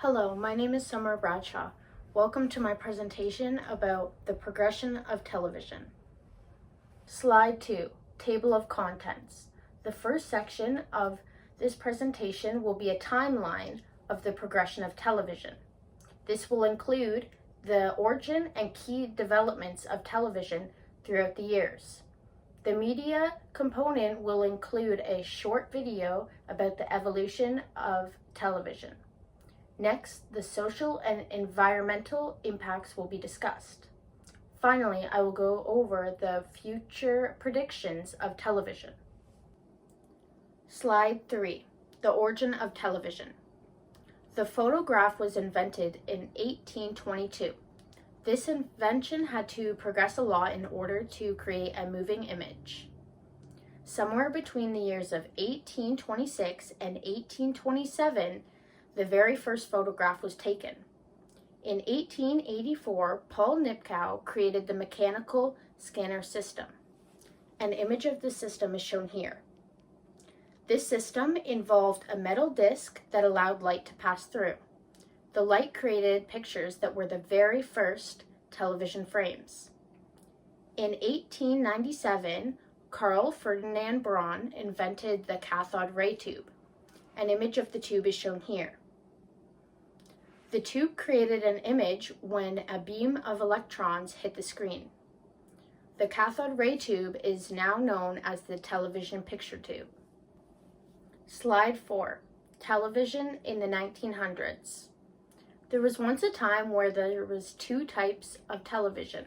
Hello, my name is Summer Bradshaw. Welcome to my presentation about the progression of television. Slide 2, Table of Contents. The first section of this presentation will be a timeline of the progression of television. This will include the origin and key developments of television throughout the years. The media component will include a short video about the evolution of television. Next, the social and environmental impacts will be discussed. Finally, I will go over the future predictions of television. Slide 3, the origin of television. The photograph was invented in 1822. This invention had to progress a lot in order to create a moving image. Somewhere between the years of 1826 and 1827, the very first photograph was taken. In 1884, Paul Nipkow created the mechanical scanner system. An image of the system is shown here. This system involved a metal disc that allowed light to pass through. The light created pictures that were the very first television frames. In 1897, Carl Ferdinand Braun invented the cathode ray tube. An image of the tube is shown here. The tube created an image when a beam of electrons hit the screen. The cathode ray tube is now known as the television picture tube. Slide 4, Television in the 1900s. There was once a time where there was two types of television,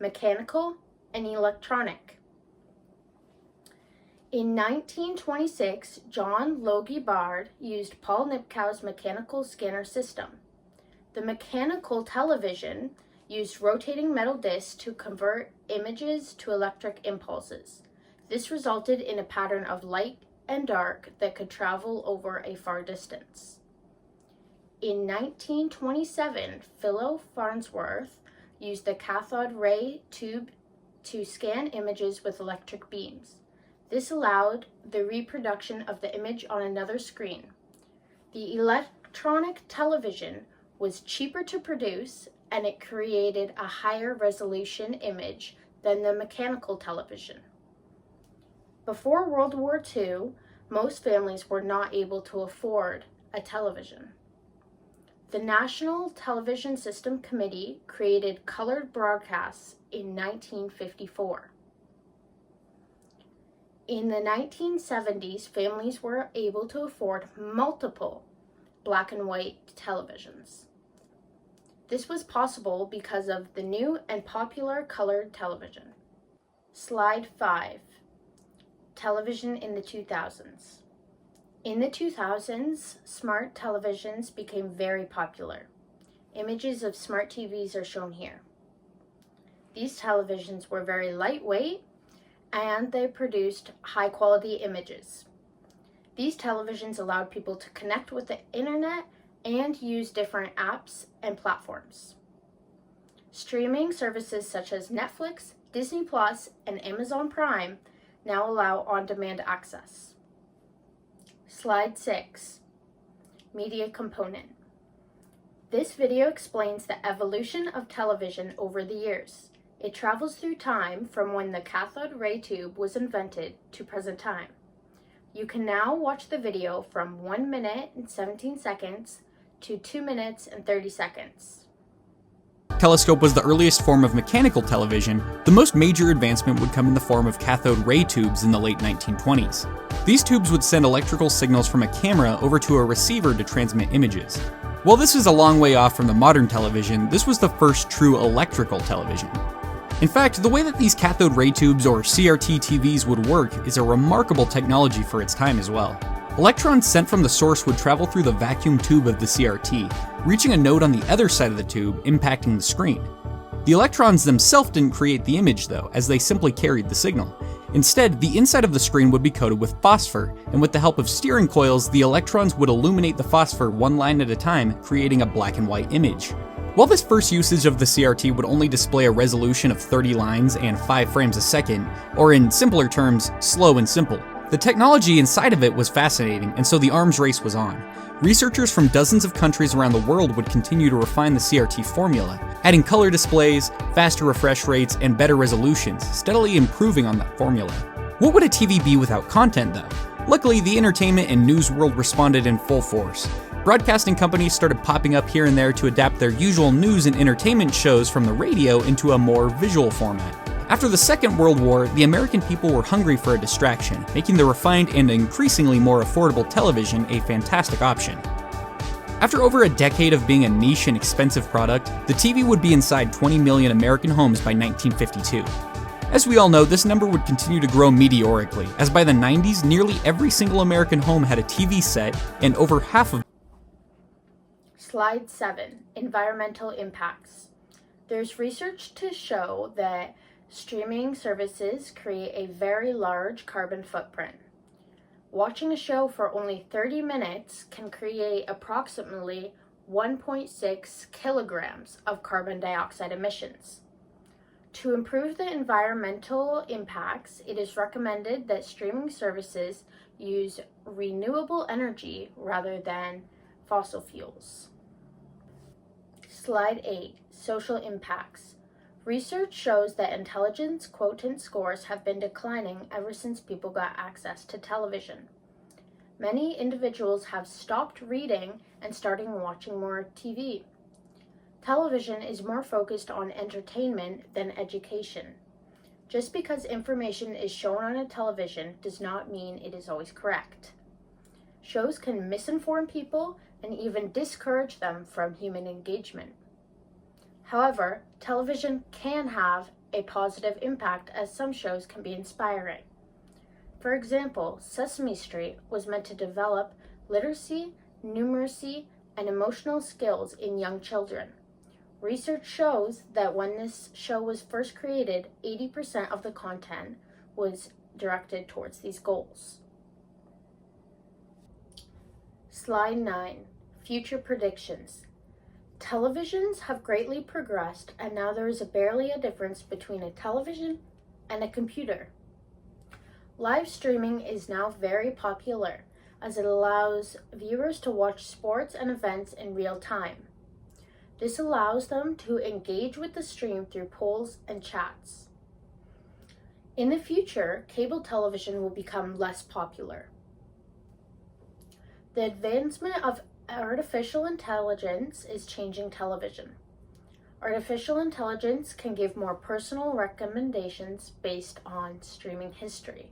mechanical and electronic. In 1926, John Logie Baird used Paul Nipkow's mechanical scanner system. The mechanical television used rotating metal discs to convert images to electric impulses. This resulted in a pattern of light and dark that could travel over a far distance. In 1927, Philo Farnsworth used the cathode ray tube to scan images with electric beams. This allowed the reproduction of the image on another screen. The electronic television was cheaper to produce, and it created a higher resolution image than the mechanical television. Before World War II, most families were not able to afford a television. The National Television System Committee created colored broadcasts in 1954. In the 1970s, families were able to afford multiple black and white televisions. This was possible because of the new and popular colored television. Slide 5, Television in the 2000s. In the 2000s, smart televisions became very popular. Images of smart TVs are shown here. These televisions were very lightweight and they produced high-quality images. These televisions allowed people to connect with the internet and use different apps and platforms. Streaming services such as Netflix, Disney Plus, and Amazon Prime now allow on-demand access. Slide 6, Media Component. This video explains the evolution of television over the years. It travels through time from when the cathode ray tube was invented to present time. You can now watch the video from 1 minute and 17 seconds to 2 minutes and 30 seconds. Telescope was the earliest form of mechanical television. The most major advancement would come in the form of cathode ray tubes in the late 1920s. These tubes would send electrical signals from a camera over to a receiver to transmit images. While this is a long way off from the modern television, this was the first true electrical television. In fact, the way that these cathode ray tubes or CRT TVs would work is a remarkable technology for its time as well. Electrons sent from the source would travel through the vacuum tube of the CRT, reaching a node on the other side of the tube, impacting the screen. The electrons themselves didn't create the image though, as they simply carried the signal. Instead, the inside of the screen would be coated with phosphor, and with the help of steering coils, the electrons would illuminate the phosphor one line at a time, creating a black and white image. While this first usage of the CRT would only display a resolution of 30 lines and 5 frames a second, or in simpler terms, slow and simple, the technology inside of it was fascinating, and so the arms race was on. Researchers from dozens of countries around the world would continue to refine the CRT formula, adding color displays, faster refresh rates, and better resolutions, steadily improving on that formula. What would a TV be without content, though? Luckily, the entertainment and news world responded in full force. Broadcasting companies started popping up here and there to adapt their usual news and entertainment shows from the radio into a more visual format. After the Second World War, the American people were hungry for a distraction, making the refined and increasingly more affordable television a fantastic option. After over a decade of being a niche and expensive product, the TV would be inside 20 million American homes by 1952. As we all know, this number would continue to grow meteorically, as by the 90s, nearly every single American home had a TV set, and over half of Slide 7. Environmental impacts. There's research to show that streaming services create a very large carbon footprint. Watching a show for only 30 minutes can create approximately 1.6 kilograms of carbon dioxide emissions. To improve the environmental impacts, it is recommended that streaming services use renewable energy rather than fossil fuels. Slide 8. Social impacts. Research shows that intelligence quotient scores have been declining ever since people got access to television. Many individuals have stopped reading and starting watching more TV. Television is more focused on entertainment than education. Just because information is shown on a television does not mean it is always correct. Shows can misinform people and even discourage them from human engagement. However, television can have a positive impact as some shows can be inspiring. For example, Sesame Street was meant to develop literacy, numeracy, and emotional skills in young children. Research shows that when this show was first created, 80% of the content was directed towards these goals. Slide 9. Future predictions. Televisions have greatly progressed, and now there is barely a difference between a television and a computer. Live streaming is now very popular, as it allows viewers to watch sports and events in real time. This allows them to engage with the stream through polls and chats. In the future, cable television will become less popular. The advancement of artificial intelligence is changing television. Artificial intelligence can give more personal recommendations based on streaming history.